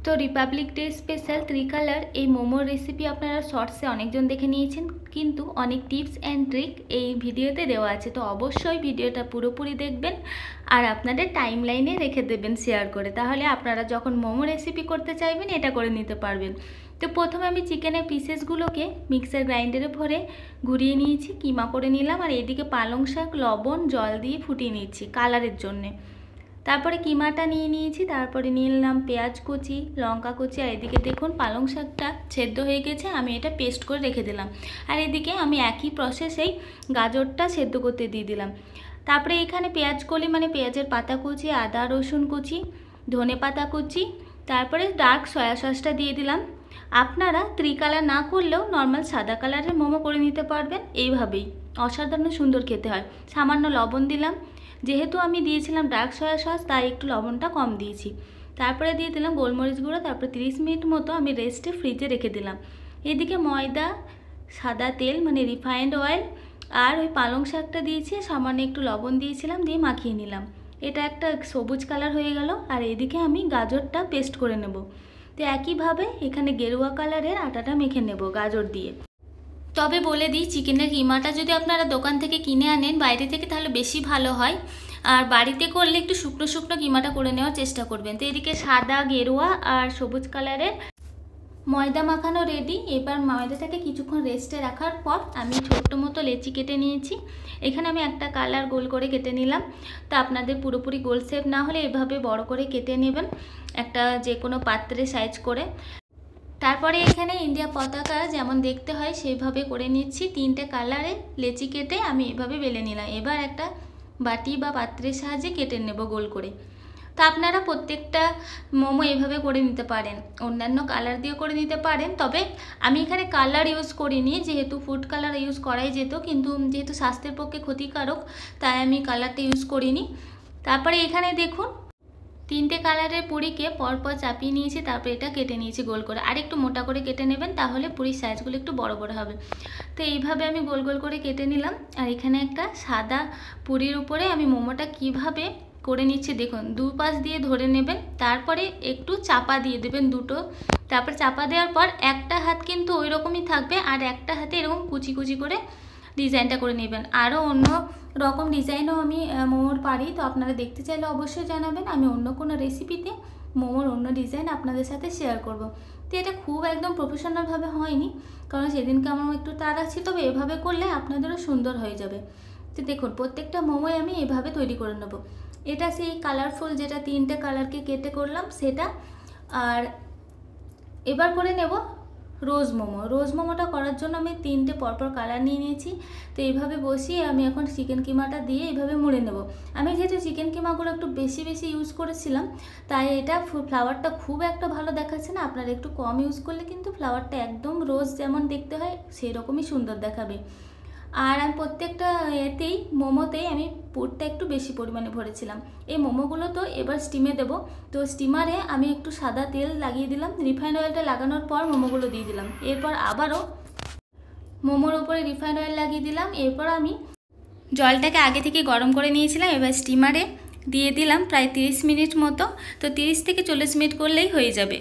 তো Republic day special ত্রিকালার এই মোমোর রেসিপি আপনারা শর্টসে অনেকজন দেখে নিয়েছেন, কিন্তু অনেক টিপস অ্যান্ড ট্রিক এই ভিডিওতে দেওয়া আছে। তো অবশ্যই ভিডিওটা পুরোপুরি দেখবেন আর আপনাদের টাইম লাইনে রেখে দেবেন শেয়ার করে, তাহলে আপনারা যখন মোমো রেসিপি করতে চাইবেন এটা করে নিতে পারবেন। তো প্রথমে আমি চিকেনের পিসেসগুলোকে মিক্সার গ্রাইন্ডারে ভরে ঘুরিয়ে নিয়েছি, কিমা করে নিলাম। আর এদিকে পালং শাক লবণ জল দিয়ে ফুটিয়ে নিচ্ছি কালারের জন্যে। তারপরে কিমাটা নিয়ে নিয়েছি, তারপরে নিয়ে নিলাম পেঁয়াজ কুচি লঙ্কা কুচি। আর এদিকে দেখুন পালং শাকটা সেদ্ধ হয়ে গেছে, আমি এটা পেস্ট করে রেখে দিলাম। আর এদিকে আমি একই প্রসেসেই গাজরটা সেদ্ধ করতে দিয়ে দিলাম। তারপরে এখানে পেঁয়াজ কলি মানে পেঁয়াজের পাতা কুচি, আদা রসুন কুচি, ধনে পাতা কুচি, তারপরে ডার্ক সয়া সসটা দিয়ে দিলাম। আপনারা ত্রিকালার না করলেও নর্মাল সাদা কালারের মোমো করে নিতে পারবেন, এইভাবেই অসাধারণ সুন্দর খেতে হয়। সামান্য লবণ দিলাম, যেহেতু আমি দিয়েছিলাম ডার্ক সয়া সস তাই একটু লবণটা কম দিয়েছি। তারপরে দিয়ে দিলাম গোলমরিচ গুঁড়ো। তারপরে 30 মিনিট মতো আমি রেস্টে ফ্রিজে রেখে দিলাম। এদিকে ময়দা সাদা তেল মানে রিফাইন্ড অয়েল আর ওই পালং শাকটা দিয়েছি, সামান্য একটু লবণ দিয়েছিলাম, দিয়ে মাখিয়ে নিলাম। এটা একটা সবুজ কালার হয়ে গেল। আর এদিকে আমি গাজরটা পেস্ট করে নেব। তো একইভাবে এখানে গেরুয়া কালারের আটাটা মেখে নেব গাজর দিয়ে। তবে বলে দিই, চিকেনের কিমাটা যদি আপনারা দোকান থেকে কিনে আনেন বাইরে থেকে তাহলে বেশি ভালো হয়, আর বাড়িতে করলে একটু শুকনো শুকনো কিমাটা করে নেওয়ার চেষ্টা করবেন। তো এদিকে সাদা গেরুয়া আর সবুজ কালারের ময়দা মাখানো রেডি। এবার ময়দাটাকে কিছুক্ষণ রেস্টে রাখার পর আমি ছোট্ট মতো লেচি কেটে নিয়েছি। এখানে আমি একটা কালার গোল করে কেটে নিলাম। তা আপনাদের পুরোপুরি গোল শেপ না হলে এভাবে বড় করে কেটে নেবেন, একটা যে কোনো পাত্রে সাইজ করে। তারপরে এখানে ইন্ডিয়া পতাকা যেমন দেখতে হয় সেইভাবে করে নিচ্ছি। 3টে কালারে লেচি কেটে আমি এভাবে বেলে নিলাম। এবার একটা বাটি বা পাত্রের সাহায্যে কেটে নেব গোল করে। তা আপনারা প্রত্যেকটা মোমো এভাবে করে নিতে পারেন, অন্যান্য কালার দিয়ে করে নিতে পারেন। তবে আমি এখানে কালার ইউজ করিনি, যেহেতু ফুড কালার ইউজ করাই যেত, কিন্তু যেহেতু স্বাস্থ্যের পক্ষে ক্ষতিকারক তাই আমি কালারটা ইউজ করিনি। তারপরে এখানে দেখুন 3টে কালারের পুরিকে পরপর চাপিয়ে নিয়েছি, তারপরে এটা কেটে নিয়েছি গোল করে। আর একটু মোটা করে কেটে নেবেন, তাহলে পুরির সাইজগুলো একটু বড় বড় হবে। তো এইভাবে আমি গোল গোল করে কেটে নিলাম। আর এখানে একটা সাদা পুরির উপরে আমি মোমোটা কিভাবে করে নিচ্ছি দেখুন। দুপাশ দিয়ে ধরে নেবেন, তারপরে একটু চাপা দিয়ে দেবেন দুটো। তারপর চাপা দেওয়ার পর একটা হাত কিন্তু ওই রকমই থাকবে, আর একটা হাতে এরকম কুচি কুচি করে ডিজাইনটা করে নেবেন। আরও অন্য রকম ডিজাইনও আমি মোমোর পারি, তো আপনারা দেখতে চাইলে অবশ্যই জানাবেন। আমি অন্য কোনো রেসিপিতে মোমোর অন্য ডিজাইন আপনাদের সাথে শেয়ার করব। তো এটা খুব একদম প্রফেশনালভাবে হয়নি, কারণ সেদিনকে আমার একটু তাড়া ছিল। তবে এভাবে করলে আপনাদেরও সুন্দর হয়ে যাবে। তো দেখুন প্রত্যেকটা মোমোই আমি এভাবে তৈরি করে নেব। এটা সেই কালারফুল যেটা 3টে কালারকে কেটে করলাম সেটা। আর এবার করে নেব রোজ মোমো। রোজ মোমোটা করার জন্য আমি 3টে পরপর কালার নিয়ে নিয়েছি। তো এইভাবে বসিয়ে আমি এখন চিকেন কিমাটা দিয়ে এইভাবে মুড়ে নেব। আমি যেহেতু চিকেন কিমাগুলো একটু বেশি বেশি ইউজ করেছিলাম, তাই এটা ফ্লাওয়ারটা খুব একটা ভালো দেখাচ্ছে না। আপনারা একটু কম ইউজ করলে কিন্তু ফ্লাওয়ারটা একদম রোজ যেমন দেখতে হয় সেই রকমই সুন্দর দেখাবে। আর আমি প্রত্যেকটা এতেই মোমোতেই আমি পুরটা একটু বেশি পরিমাণে ভরেছিলাম। এই মোমোগুলো তো এবার স্টিমে দেব। তো স্টিমারে আমি একটু সাদা তেল লাগিয়ে দিলাম, রিফাইন্ড অয়েলটা লাগানোর পর মোমোগুলো দিয়ে দিলাম। এরপর আবারও মোমোর উপরে রিফাইন্ড অয়েল লাগিয়ে দিলাম। এরপর আমি জলটাকে আগে থেকে গরম করে নিয়েছিলাম, এবার স্টিমারে দিয়ে দিলাম প্রায় 30 মিনিট মতো। তো 30 থেকে 40 মিনিট করলেই হয়ে যাবে।